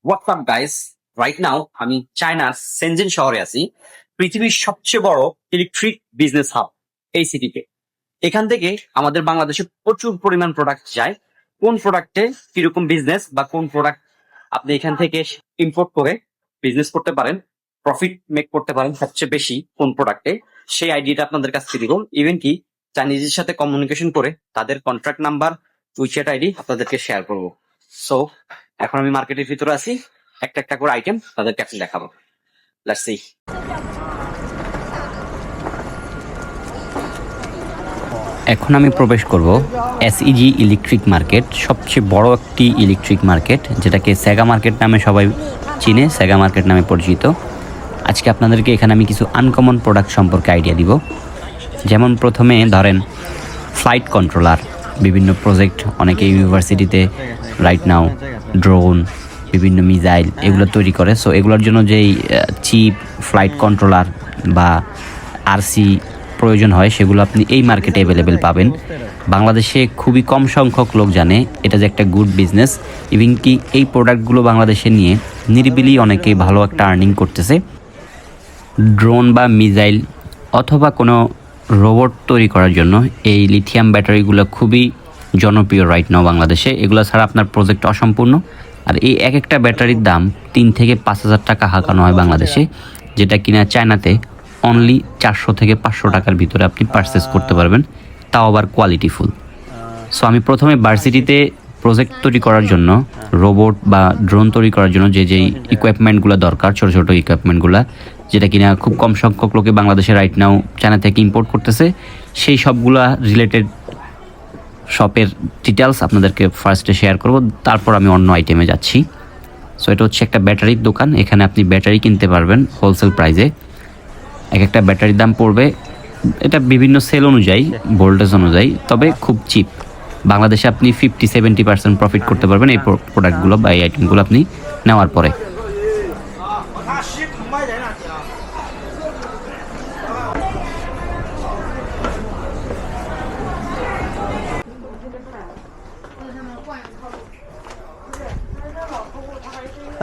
WhatsApp guys, right now আমি চায়নার Shenzhen শহরে আছি। পৃথিবীর সবচেয়ে বড় ইলেকট্রিক বিজনেস হাব এই সিটিতে। এখান থেকে আমাদের বাংলাদেশে প্রচুর পরিমাণ প্রোডাক্ট যায়। কোন প্রোডাক্টে কিরকম বিজনেস বা কোন প্রোডাক্ট আপনি এখান থেকে ইম্পোর্ট করে বিজনেস করতে পারেন, প্রফিট মেক করতে পারেন সবচেয়ে বেশি কোন প্রোডাক্টে, সেই আইডিয়াটা আপনাদের কাছ থেকে দিব। ইভেন কি চাইনিজের সাথে কমিউনিকেশন করে তাদের কন্ট্রাক্ট নাম্বার, উইচ্যাট আইডি আপনাদেরকে শেয়ার করব। সো এখন আমি মার্কেটের ভিতরে আছি, একটা একটা করে আইটেম তাদেরকে এখন দেখাবো। Let's see. এখন আমি প্রবেশ করব এসইজি ইলেকট্রিক মার্কেট, সবচেয়ে বড় একটি ইলেকট্রিক মার্কেট, যেটাকে সেগা মার্কেট নামে সবাই চিনে, সেগা মার্কেট নামে পরিচিত। আজকে আপনাদেরকে এখানে আমি কিছু আনকমন প্রোডাক্ট সম্পর্কে আইডিয়া দিব। যেমন প্রথমে ধরেন ফ্লাইট কন্ট্রোলার, বিভিন্ন প্রজেক্ট অনেকে ইউনিভার্সিটিতে রাইট নাও ড্রোন, বিভিন্ন মিসাইল এগুলো তৈরি করে। সো এগুলোর জন্য যেই চিপ ফ্লাইট কন্ট্রোলার বা আরসি প্রয়োজন হয়, সেগুলো আপনি এই মার্কেটে অ্যাভেলেবেল পাবেন। বাংলাদেশে খুবই কম সংখ্যক লোক জানে এটা যে একটা গুড বিজনেস। ইভেন কি এই প্রোডাক্টগুলো বাংলাদেশে নিয়ে নিরিবিলি অনেকেই ভালো একটা আর্নিং করতেছে। ড্রোন বা মিসাইল অথবা কোনো রোবট তৈরি করার জন্য এই লিথিয়াম ব্যাটারিগুলো খুবই জনপ্রিয় রাইট নাও বাংলাদেশে। এগুলো ছাড়া আপনার প্রজেক্ট অসম্পূর্ণ। আর এই এক একটা ব্যাটারির দাম 3 থেকে 5,000 টাকা হাঁকানো হয় বাংলাদেশে, যেটা কিনা চায়নাতে অনলি 400 থেকে 500 টাকার ভিতরে আপনি পারচেস করতে পারবেন, তাও আবার কোয়ালিটিফুল। সো আমি প্রথমে ভার্সিটিতে প্রজেক্ট তৈরি করার জন্য, রোবট বা ড্রোন তৈরি করার জন্য যেই ইকুইপমেন্টগুলো দরকার, ছোটো ছোটো ইকুইপমেন্টগুলো, যেটা কিনা খুব কম সংখ্যক লোকে বাংলাদেশে রাইট নাও চায়না থেকে ইম্পোর্ট করতেছে, সেই সবগুলা রিলেটেড শপের ডিটেলস আপনাদেরকে ফার্স্টে শেয়ার করব, তারপর আমি অন্য আইটেমে যাচ্ছি। সো এটা হচ্ছে একটা ব্যাটারির দোকান। এখানে আপনি ব্যাটারি কিনতে পারবেন হোলসেল প্রাইসে। এক একটা ব্যাটারির দাম পড়বে, এটা বিভিন্ন সেল অনুযায়ী, ভোল্টেজ অনুযায়ী, তবে খুব চিপ। বাংলাদেশে আপনি 50-70% প্রফিট করতে পারবেন এই প্রোডাক্টগুলো বা এই আইটেমগুলো আপনি নেওয়ার পরে।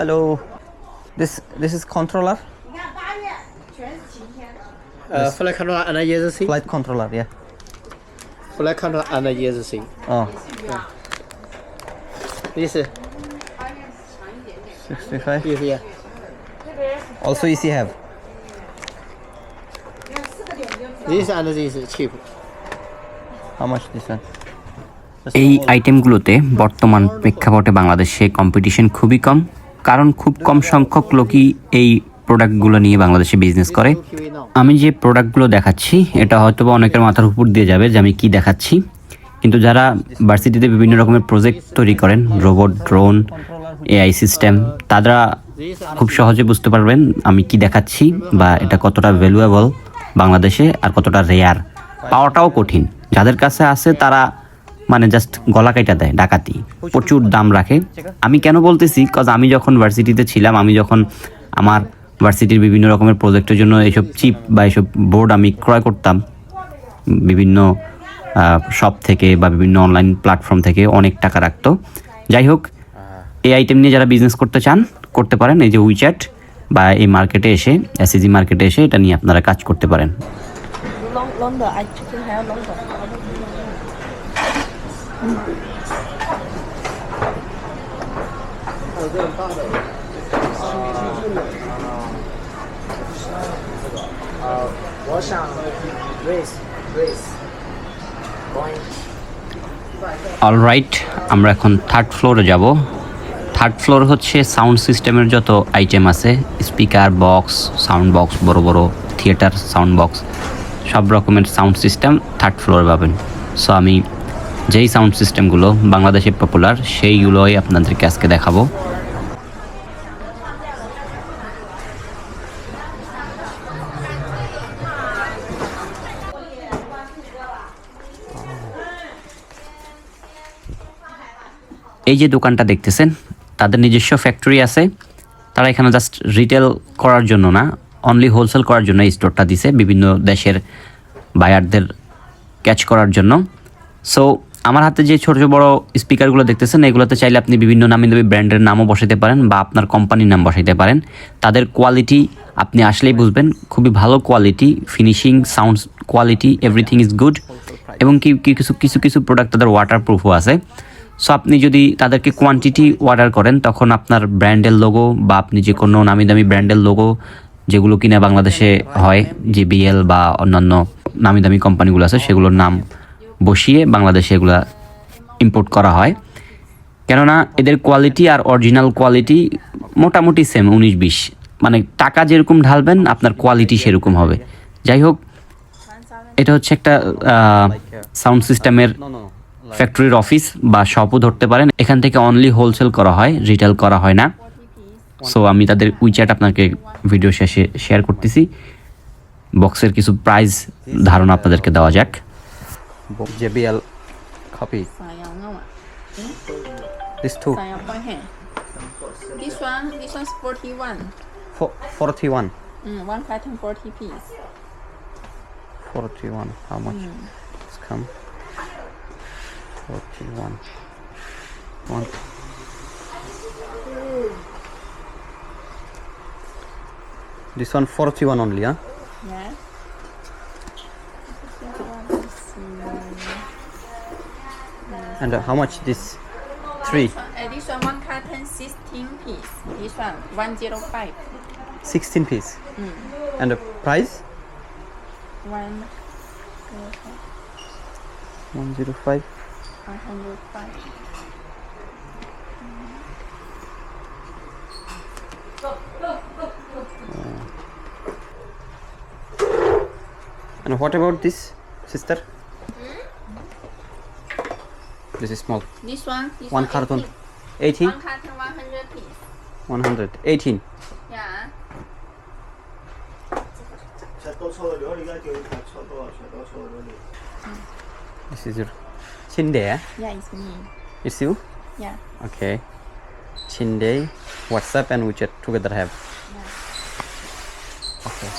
Hello, this is controller, flight control and emergency. flight controller, yeah. Flight control and emergency. Oh, This is 65. here. Also easy have. This and this is cheap. How much this one? এই আইটেমগুলোতে বর্তমান প্রেক্ষাপটে বাংলাদেশে competition খুবই কম, কারণ খুব কম সংখ্যক লোকই এই প্রোডাক্টগুলো নিয়ে বাংলাদেশে বিজনেস করে। আমি যে প্রোডাক্টগুলো দেখাচ্ছি এটা হয়তো বা অনেকের মাথার উপর দিয়ে যাবে যে আমি কি দেখাচ্ছি, কিন্তু যারা ভার্সিটিতে বিভিন্ন রকমের প্রজেক্ট তৈরি করেন, রোবট, ড্রোন, এআই সিস্টেম, তারা খুব সহজে বুঝতে পারবেন আমি কি দেখাচ্ছি বা এটা কতটা ভ্যালুয়েবল বাংলাদেশে আর কতটা রেয়ার। পাওয়াটাও কঠিন। যাদের কাছে আছে তারা মানে জাস্ট গলা কাইটা দেয়, ডাকাতি, প্রচুর দাম রাখে। আমি কেন বলতেছি, কজ আমি যখন ভার্সিটিতে ছিলাম, আমি যখন আমার ভার্সিটির বিভিন্ন রকমের প্রজেক্টের জন্য এইসব চিপ বা এইসব বোর্ড আমি ক্রয় করতাম বিভিন্ন শপ থেকে বা বিভিন্ন অনলাইন প্ল্যাটফর্ম থেকে, অনেক টাকা রাখতো। যাই হোক, এই আইটেম নিয়ে যারা বিজনেস করতে চান করতে পারেন। এই যে উইচ্যাট বা এই মার্কেটে এসে, এসইজি মার্কেটে এসে এটা নিয়ে আপনারা কাজ করতে পারেন। Longer, I can have longer. Alright, আমরা এখন থার্ড ফ্লোরে যাব। থার্ড ফ্লোর হচ্ছে সাউন্ড সিস্টেমের যত আইটেম আছে, স্পিকার বক্স, সাউন্ড বক্স, বড় বড় থিয়েটার সাউন্ড বক্স, সব রকমের সাউন্ড সিস্টেম থার্ড ফ্লোরে পাবেন। সো আমি যেই সাউন্ড সিস্টেমগুলো বাংলাদেশে পপুলার সেইগুলোই আপনাদেরকে আজকে দেখাবো। এই যে দোকানটা দেখতেছেন, তাদের নিজস্ব ফ্যাক্টরি আছে। তারা এখানে জাস্ট রিটেল করার জন্য না, অনলি হোলসেল করার জন্য এই স্টোরটা দিছে, বিভিন্ন দেশের বায়ারদের ক্যাচ করার জন্য। সো আমার হাতে যে ছোট বড় স্পিকারগুলো দেখতেছেন এগুলোতে চাইলে আপনি বিভিন্ন নামি দামি ব্র্যান্ডের নামও বসাইতে পারেন বা আপনার কোম্পানির নাম বসাইতে পারেন। তাদের কোয়ালিটি আপনি আসলেই বুঝবেন, খুবই ভালো quality, finishing, sound quality, everything is good. এবং কিছু প্রোডাক্ট তাদের ওয়াটারপ্রুফও আছে। সো আপনি যদি তাদেরকে কোয়ান্টিটি অর্ডার করেন তখন আপনার ব্র্যান্ডের লোগো বা আপনি যে কোনো নামি দামি ব্র্যান্ডের লোগো যেগুলো কিনা বাংলাদেশে হয়, JBL বা অন্যান্য নামি দামি কোম্পানিগুলো আছে সেগুলোর নাম বসিয়ে বাংলাদেশে এগুলা ইম্পোর্ট করা হয়। কেননা এদের কোয়ালিটি আর অরিজিনাল কোয়ালিটি মোটামুটি সেম, 19-20, মানে টাকা যেরকম ঢালবেন আপনার কোয়ালিটি সেরকম হবে। যাই হোক, এটা হচ্ছে একটা সাউন্ড সিস্টেমের ফ্যাক্টরির অফিস বা শপও ধরতে পারেন। এখান থেকে অনলি হোলসেল করা হয়, রিটেল করা হয় না। সো আমি তাদের উইচ্যাট আপনাকে ভিডিও শেষে শেয়ার করতেছি। বক্সের কিছু প্রাইস ধারণা আপনাদেরকে দেওয়া যাক। JBL copy. Sayang awak. These two. Sayang apa he? This one's 41. 41. One carton 40 piece. 41. How much? It's come. 41. One. This one 41 only, huh? Yeah. And how much this? Three. This one one carton 16 piece. This one 105. 16 piece. And the price? 105. 105. And what about this, sister? This is small. This one. One carton. 80. 80? One carton 100 piece. 100. 18. Yeah. This is your Chinde, eh? Yeah, it's me. It's you? Yeah. Okay. Chinde, WhatsApp and WeChat together have. Okay.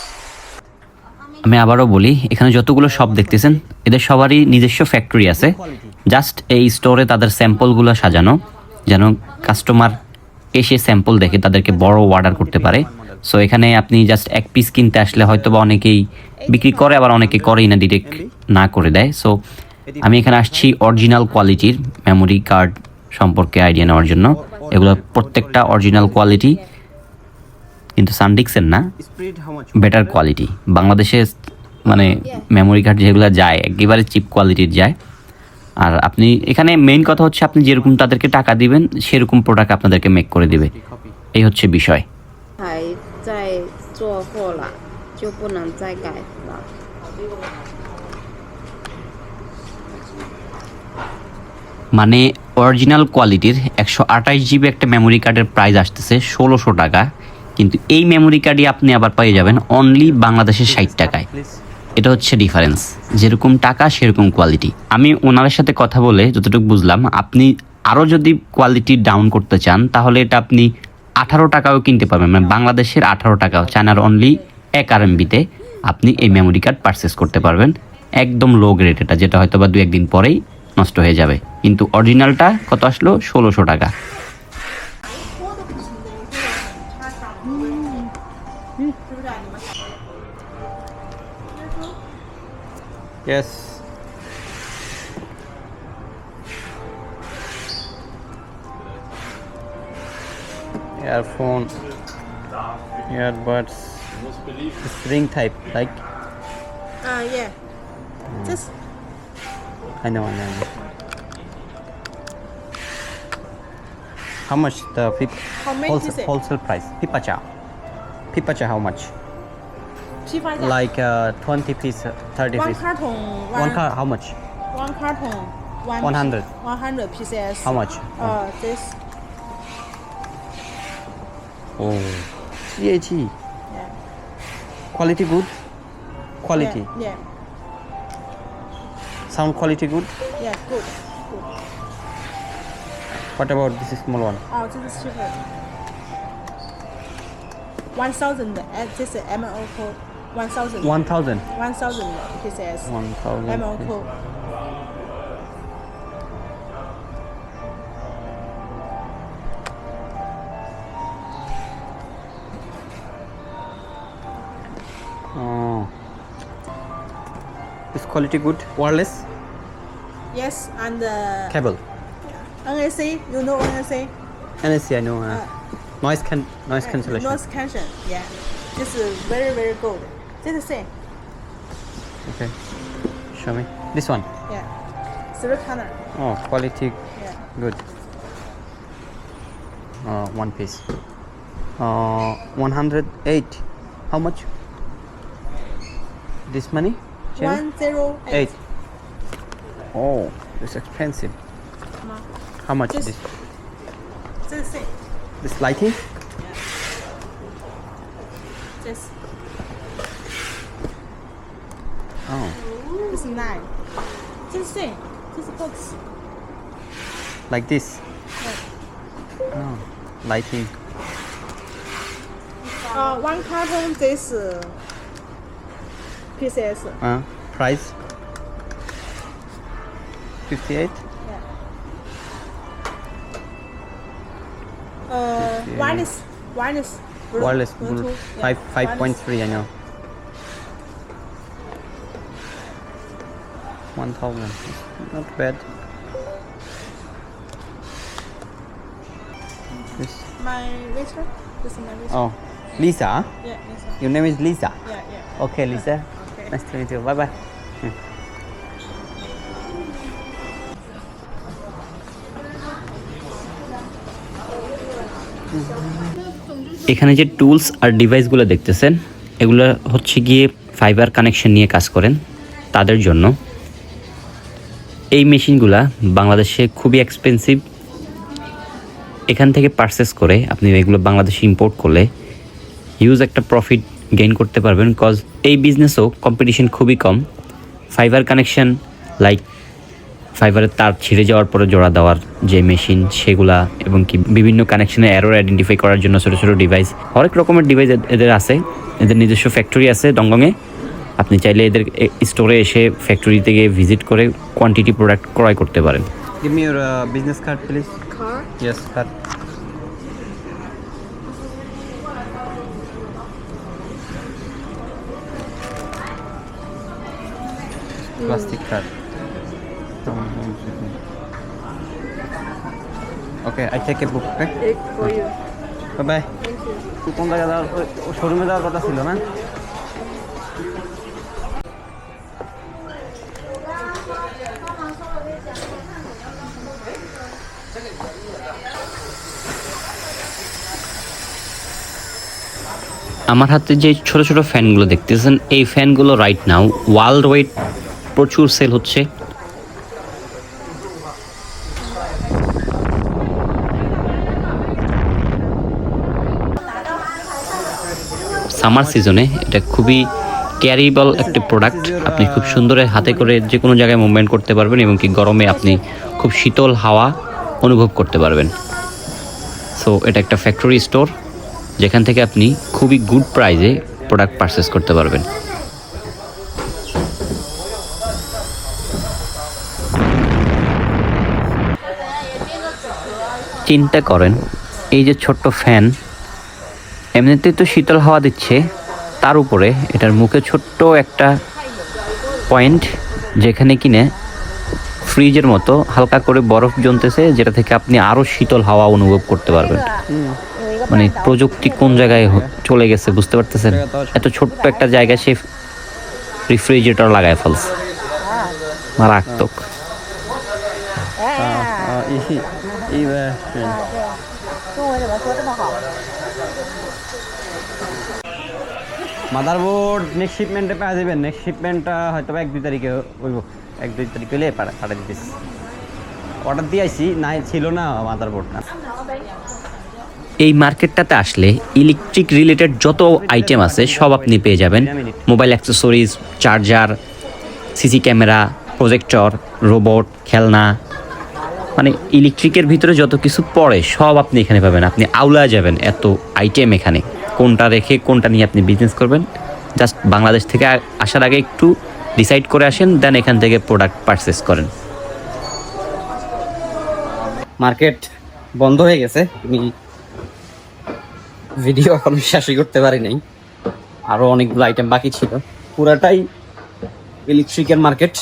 আমি আবারও বলি, এখানে যতগুলো shop দেখতেছেন এদের সবারই নিজস্ব factory আছে। জাস্ট এই স্টোরে তাদের স্যাম্পলগুলো সাজানো, যেন কাস্টমার এসে স্যাম্পল দেখে তাদেরকে বড় অর্ডার করতে পারে। সো এখানে আপনি জাস্ট এক পিস কিনতে আসলে হয়তো বা অনেকেই বিক্রি করে, আবার অনেকে করেই না, ডিরেক্ট না করে দেয়। সো আমি এখানে আসছি অরিজিনাল কোয়ালিটির মেমোরি কার্ড সম্পর্কে আইডিয়া নেওয়ার জন্য। এগুলো প্রত্যেকটা অরিজিনাল কোয়ালিটি, কিন্তু সানডিক্সের না, Spread how much? Better quality. বাংলাদেশে মানে মেমোরি কার্ড যেগুলো যায় একেবারে চিপ কোয়ালিটির যায়। আর আপনি এখানে মেইন কথা হচ্ছে আপনি যেরকম তাদেরকে টাকা দিবেন সেরকম প্রোডাক্ট আপনাদেরকে মেক করে দিবে, এই হচ্ছে বিষয়। 还在做货了，就不能再改了。 মানে অরিজিনাল কোয়ালিটির 128 GB একটা মেমোরি কার্ডের প্রাইস আসতেছে 1600 টাকা, কিন্তু এই মেমোরি কার্ডই আপনি আবার পেয়ে যাবেন অনলি বাংলাদেশের 60 টাকায়। এটা হচ্ছে ডিফারেন্স, যেরকম টাকা সেরকম কোয়ালিটি। আমি ওনার সাথে কথা বলে যতটুকু বুঝলাম, আপনি আরও যদি কোয়ালিটি ডাউন করতে চান তাহলে এটা আপনি 18 টাকাও কিনতে পারবেন, মানে বাংলাদেশের 18 টাকাও। চায়নার অনলি 1 RMB-তে আপনি এই মেমোরি কার্ড পারচেস করতে পারবেন, একদম লো গ্রেড এটা, যেটা হয়তো বা 2-1 দিন পরেই নষ্ট হয়ে যাবে। কিন্তু অরিজিনালটা কত আসলো? 1600 টাকা। Yes. Earphone, earbuds. It's ring type, like. Yeah. Just I know. How much the how many is it? wholesale price? Pipacha, how much? 批发价 Like 20 piece, 30 one piece. carton One car, how much? one carton 100. 100 pieces. How much? This Oh, CAG. yeah. Quality good? Quality. Yeah. Sound quality good? Yeah. Good. What about this small one? Oh, this is cheaper. 1,000. This is MO code. 1,000. 1,000. 1,000 pieces. 1,000. MO code. Oh. Is quality good? Wireless Yes, and cable. NAC, you know NAC? NSC, I know. Noise cancellation. Noise cancellation, yeah. This is very, very good. This is same, Okay. Show me. This one. yeah. Three color, Oh, quality yeah. good. One piece. 108. How much? This money? Channel? 108. 8. Oh, it's expensive. How much This- this? This is same. This lighting? This Oh, is 9. This is same. This is box. like this. Oh, lighting. One carton this pieces. Price? 58. Wireless. Wireless Bluetooth, yeah. 5.3. I know. 1,000. Not bad. This. My waiter. This is my waiter. Oh, Lisa. Yeah, yes, sir. Your name is Lisa. Yeah, yeah. Okay, Lisa. Okay. Nice to meet you. Bye bye. এখানে যে tools আর ডিভাইসগুলো দেখতেছেন এগুলো হচ্ছে গিয়ে fibre connection নিয়ে কাজ করেন তাদের জন্য। এই মেশিনগুলা বাংলাদেশে খুবই এক্সপেন্সিভ। এখান থেকে পারচেস করে আপনি এগুলো বাংলাদেশে ইম্পোর্ট করলে হিউজ একটা প্রফিট গেইন করতে পারবেন, কজ এই বিজনেসও কম্পিটিশন খুবই কম। ফাইবার কানেকশন লাইক ফাইবারের তার ছিঁড়ে যাওয়ার পরে জোড়া দেওয়ার যে মেশিন সেগুলা, এবং কি বিভিন্ন কানেকশনে এরর আইডেন্টিফাই করার জন্য ছোটো ছোটো ডিভাইস, হরেক রকমের ডিভাইস এদের আছে। এদের নিজস্ব ফ্যাক্টরি আছে ডংগংয়ে। আপনি চাইলে এদের স্টোরে এসে ফ্যাক্টরি থেকে ভিজিট করে কোয়ান্টিটি প্রোডাক্ট ক্রয় করতে পারেন। Give me your business card, please. Car. Yes, card. Plastic card. Okay, I take a book. Okay. Take for you. Bye bye. কোন জায়গায় যাওয়ার শোরুমে যাওয়ার কথা ছিল না? আমার হাতে যে ছোট ছোট ফ্যানগুলো দেখতেছেন এই ফ্যানগুলো রাইট নাও ওয়ার্ল্ড ওয়াইড প্রচুর সেল হচ্ছে। সামার সিজনে এটা খুবই ক্যারিবল একটা প্রোডাক্ট। আপনি খুব সুন্দর হাতে করে যে কোনো জায়গায় মুভমেন্ট করতে পারবেন, এবং কি গরমে আপনি খুব শীতল হাওয়া অনুভব করতে পারবেন। সো এটা একটা ফ্যাক্টরি স্টোর যেখান থেকে আপনি খুবই গুড প্রাইসে প্রোডাক্ট পারচেস করতে পারবেন। চিন্তা করেন এই যে ছোট্ট ফ্যান এমনিতেই তো শীতল হাওয়া দিচ্ছে, তার উপরে এটার মুখে ছোট্ট একটা পয়েন্ট যেখানে কিনে ফ্রিজের মতো হালকা করে বরফ জমতেছে, যেটা থেকে আপনি আরও শীতল হাওয়া অনুভব করতে পারবেন। মানে প্রযুক্তি কোন জায়গায় চলে গেছে বুঝতে পারতেছেন? এত ছোট্ট একটা জায়গায় সে রেফ্রিজারেটর লাগায় ফেলছে, মারাত্মক। মাদারবোর্ড নেক্সট শিপমেন্টে পাওয়া যাবেন। নেক্সট শিপমেন্টটা হয়তো 1-2 তারিখে হইব। 1-2 তারিখ হইলে পাঠা দিতেছি। অর্ডার দিয়ে আইছি, না ছিল না মাদারবোর্ড না। এই মার্কেটটাতে আসলে ইলেকট্রিক রিলেটেড যত আইটেম আছে সব আপনি পেয়ে যাবেন। Mobile accessories, charger, CC camera, projector, robot, খেলনা, মানে ইলেকট্রিকের ভিতরে যত কিছু পড়ে সব আপনি এখানে পাবেন। আপনি আউলা যাবেন, এত আইটেম এখানে। কোনটা রেখে কোনটা নিয়ে আপনি বিজনেস করবেন, জাস্ট বাংলাদেশ থেকে আসার আগে একটু ডিসাইড করে আসেন, দেন এখান থেকে প্রোডাক্ট পারচেস করেন। মার্কেট বন্ধ হয়ে গেছে, আমি ভিডিও এখন শেষই করতে পারি নাই। আরও অনেকগুলো আইটেম বাকি ছিল। পুরাটাই ইলেকট্রিকের মার্কেট,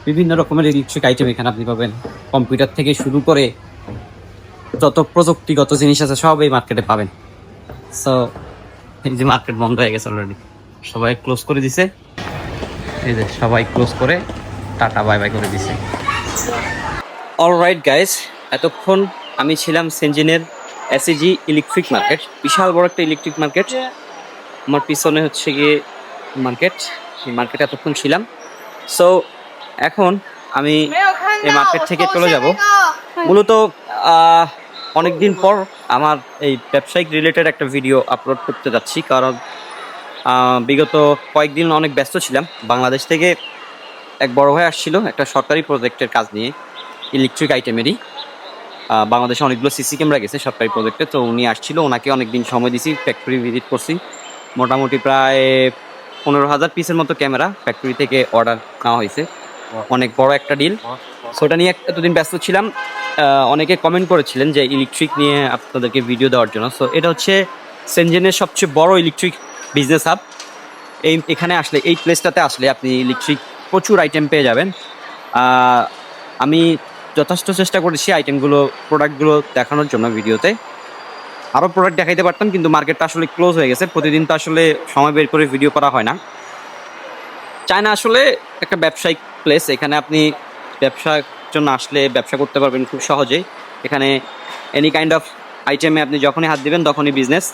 বিভিন্ন রকমের ইলেকট্রিক আইটেম এখানে আপনি পাবেন। কম্পিউটার থেকে শুরু করে যত প্রযুক্তিগত জিনিস আছে সব এই মার্কেটে পাবেন। সো এই যে মার্কেট বন্ধ হয়ে গেছে অলরেডি, সবাই ক্লোজ করে দিছে। এই যে সবাই ক্লোজ করে টাটা বাই বাই করে দিছে। অলরাইট গাইস, এতক্ষণ আমি ছিলাম সেনজিনের এসইজি ইলেকট্রিক মার্কেট, বিশাল বড় একটা ইলেকট্রিক মার্কেট। আমার পিছনে হচ্ছে গিয়ে মার্কেট, এই মার্কেটে এতক্ষণ ছিলাম। সো এখন আমি এই মার্কেট থেকে চলে যাব। মূলত অনেকদিন পর আমার এই ব্যবসায়িক রিলেটেড একটা ভিডিও আপলোড করতে যাচ্ছি, কারণ বিগত কয়েকদিন অনেক ব্যস্ত ছিলাম। বাংলাদেশ থেকে এক বড় ভাই আসছিল একটা সরকারি প্রজেক্টের কাজ নিয়ে, ইলেকট্রিক আইটেমেরই। বাংলাদেশে অনেকগুলো সিসি ক্যামেরা গেছে সরকারি প্রজেক্টে, তো উনি আসছিল, ওনাকে অনেকদিন সময় দিয়েছি, ফ্যাক্টরি ভিজিট করছি। মোটামুটি প্রায় 15,000 পিসের মতো ক্যামেরা ফ্যাক্টরি থেকে অর্ডার নেওয়া হয়েছে, অনেক বড় একটা ডিল। সো ওটা নিয়ে এতদিন ব্যস্ত ছিলাম। অনেকে কমেন্ট করেছিলেন যে ইলেকট্রিক নিয়ে আপনাদেরকে ভিডিও দেওয়ার জন্য। সো এটা হচ্ছে সেনজেনের সবচেয়ে বড় ইলেকট্রিক বিজনেস হাব। এখানে আসলে, এই প্লেসটাতে আসলে আপনি ইলেকট্রিক প্রচুর আইটেম পেয়ে যাবেন। আমি যথেষ্ট চেষ্টা করেছি আইটেমগুলো, প্রোডাক্টগুলো দেখানোর জন্য ভিডিওতে। আরও প্রোডাক্ট দেখাইতে পারতাম, কিন্তু মার্কেটটা আসলে ক্লোজ হয়ে গেছে। প্রতিদিন তো আসলে সময় বের করে ভিডিও করা হয় না। চায়না আসলে একটা ব্যবসায়িক প্লেস, এখানে আপনি ব্যবসার জন্য আসলে ব্যবসা করতে পারবেন খুব সহজেই। এখানে এনি কাইন্ড অফ আইটেমে আপনি যখনই হাত দিবেন তখনই বিজনেস,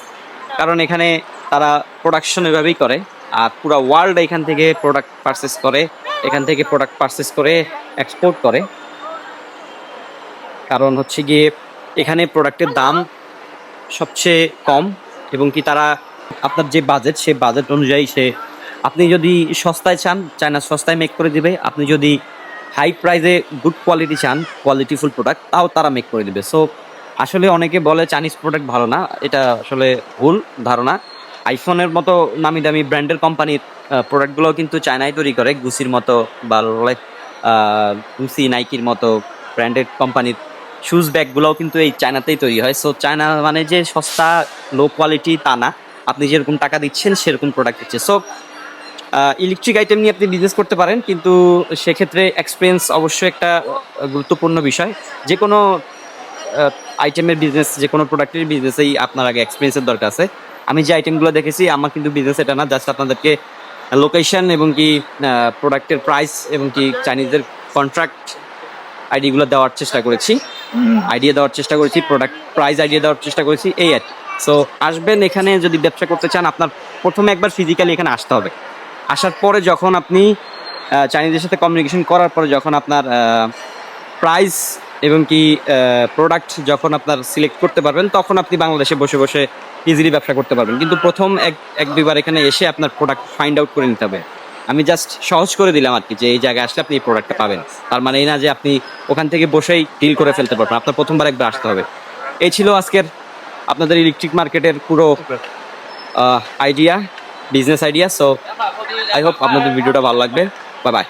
কারণ এখানে তারা প্রোডাকশন এভাবেই করে। আর পুরো ওয়ার্ল্ড এখান থেকে প্রোডাক্ট পারচেস করে, এখান থেকে প্রোডাক্ট পারচেস করে এক্সপোর্ট করে। কারণ হচ্ছে গিয়ে এখানে প্রোডাক্টের দাম সবচেয়ে কম, এবং কি তারা আপনার যে বাজেট, সে বাজেট অনুযায়ী আপনি যদি সস্তায় চান, চায়না সস্তায় মেক করে দিবে। আপনি যদি হাই প্রাইসে গুড কোয়ালিটি চান, কোয়ালিটিফুল প্রোডাক্ট, তাও তারা মেক করে দিবে। সো আসলে অনেকে বলে চাইনিজ প্রোডাক্ট ভালো না, এটা আসলে ভুল ধারণা। আইফোনের মতো নামি দামি ব্র্যান্ডের কোম্পানির প্রোডাক্টগুলোও কিন্তু চায়নায় তৈরি করে, গুচির মতো বা গুচি, নাইকির মতো ব্র্যান্ডেড কোম্পানির শুজ ব্যাগগুলোও কিন্তু এই চায়নাতেই তৈরি হয়। সো চায়না মানে যে সস্তা, লো কোয়ালিটি তা না, আপনি যেরকম টাকা দিচ্ছেন সেরকম প্রোডাক্ট দিচ্ছে। সো ইলেকট্রিক আইটেম নিয়ে আপনি বিজনেস করতে পারেন, কিন্তু সেক্ষেত্রে এক্সপিরিয়েন্স অবশ্যই একটা গুরুত্বপূর্ণ বিষয়। যে কোনো আইটেমের বিজনেস, যে কোনো প্রোডাক্টের বিজনেসেই আপনার আগে এক্সপিরিয়েন্সের দরকার আছে। আমি যে আইটেমগুলো দেখেছি, আমার কিন্তু বিজনেস এটা না, জাস্ট আপনাদেরকে লোকেশন এবং কি প্রোডাক্টের প্রাইস এবং কি চাইনিজদের কন্ট্রাক্ট আইডিগুলো দেওয়ার চেষ্টা করেছি, আইডিয়া দেওয়ার চেষ্টা করেছি, প্রোডাক্ট প্রাইস আইডিয়া দেওয়ার চেষ্টা করেছি, এই আর। সো আসবেন এখানে, যদি ব্যবসা করতে চান আপনার প্রথমে একবার ফিজিক্যালি এখানে আসতে হবে। আসার পরে যখন আপনি চাইনিজদের সাথে কমিউনিকেশন করার পরে যখন আপনার প্রাইস এবং কি প্রোডাক্ট যখন আপনার সিলেক্ট করতে পারবেন, তখন আপনি বাংলাদেশে বসে বসে ইজিলি ব্যবসা করতে পারবেন। কিন্তু প্রথম এক দুইবার এখানে এসে আপনার প্রোডাক্ট ফাইন্ড আউট করে নিতে হবে। আমি জাস্ট সহজ করে দিলাম আর কি, যে এই জায়গায় আসলে আপনি এই প্রোডাক্টটা পাবেন। তার মানে এই না যে আপনি ওখান থেকে বসেই ডিল করে ফেলতে পারবেন, আপনার প্রথমবার একবার আসতে হবে। এই ছিল আজকের আপনাদের ইলেকট্রিক মার্কেটের পুরো idea, business idea. So I hope আপনাদের ভিডিওটা ভালো লাগবে। Bye bye.